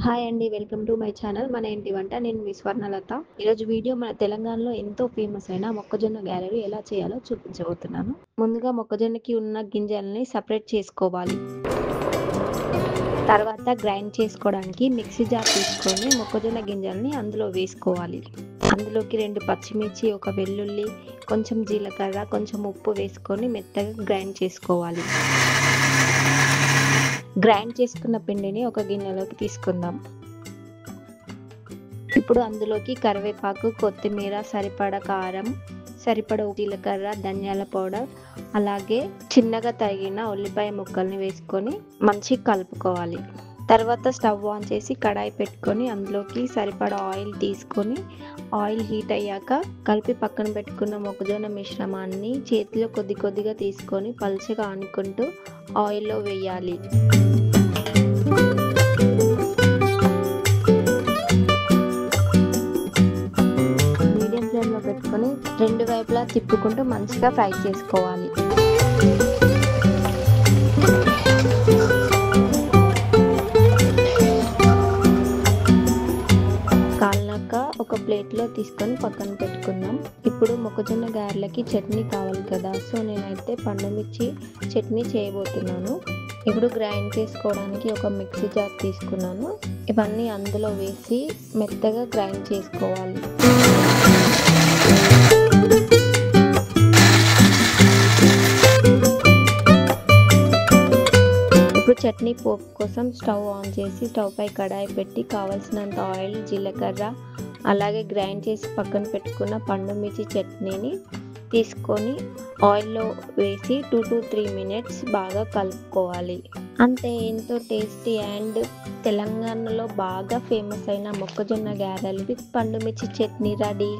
Hi అండి. Welcome to my channel. మన ఇంటి వంట. నేను మీ స్వర్ణలత. ఈరోజు వీడియో మన తెలంగాణలో ఎంతో ఫేమస్ అయిన మొక్కజొన్న గారెలు ఎలా చేయాలో చూపించబోతున్నాను. ముందుగా మొక్కజొన్నకి ఉన్న గింజల్ని సపరేట్ చేసుకోవాలి. తర్వాత గ్రైండ్ చేసుకోవడానికి మిక్సీ జార్ తీసుకొని మొక్కజొన్న గింజల్ని అందులో వేసుకోవాలి. అందులోకి 2 పచ్చిమిర్చి, ఒక వెల్లుల్లి, కొంచెం జీలకర్ర, కొంచెం ఉప్పు వేసుకొని మెత్తగా గ్రైండ్ చేసుకోవాలి. గ్రైండ్ చేసుకున్న పిండిని ఒక గిన్నెలోకి తీసుకుందాం. ఇప్పుడు అందులోకి కరివేపాకు, కొత్తిమీర, సరిపడా కారం, సరిపడా జీలకర్ర, ధనియాల పౌడర్, అలాగే చిన్నగా తరిగిన ఉల్లిపాయ ముక్కల్ని వేసుకొని మంచిగా కలుపుకోవాలి. తర్వాత స్టవ్ ఆన్ చేసి కడాయి పెట్టుకొని అందులోకి సరిపడా ఆయిల్ తీసుకొని ఆయిల్ హీట్ అయ్యాక కలిపి పక్కన పెట్టుకున్న మొక్కజొన్న మిశ్రమాన్ని చేతిలో కొద్ది కొద్దిగా తీసుకొని పలుచగా ఆనుకుంటూ ఆయిల్లో వేయాలి. మీడియం ఫ్లేమ్లో పెట్టుకొని 2 వైపులా తిప్పుకుంటూ మంచిగా ఫ్రై చేసుకోవాలి. కాలాక ఒక ప్లేట్లో తీసుకొని పక్కన పెట్టుకుందాం. ఇప్పుడు మొక్కజొన్న గారెలకి చట్నీ కావాలి కదా, సో నేనైతే పండుమిర్చి చట్నీ చేయబోతున్నాను. ఇప్పుడు గ్రైండ్ చేసుకోవడానికి ఒక మిక్సీ జార్ తీసుకున్నాను. ఇవన్నీ అందులో వేసి మెత్తగా గ్రైండ్ చేసుకోవాలి. ఇప్పుడు చట్నీ పోపు కోసం స్టవ్ ఆన్ చేసి స్టవ్ పై కడాయి పెట్టి కావలసినంత ఆయిల్, జీలకర్ర, అలాగే గ్రైండ్ చేసి పక్కన పెట్టుకున్న పండుమిర్చి చట్నీని తీసుకొని ఆయిల్లో వేసి 2 to 3 minutes బాగా కలుపుకోవాలి. అంతే, ఎంతో టేస్టీ అండ్ తెలంగాణలో బాగా ఫేమస్ అయిన మొక్కజొన్న గారెలు విత్ పండుమిర్చి చట్నీ రెడీ.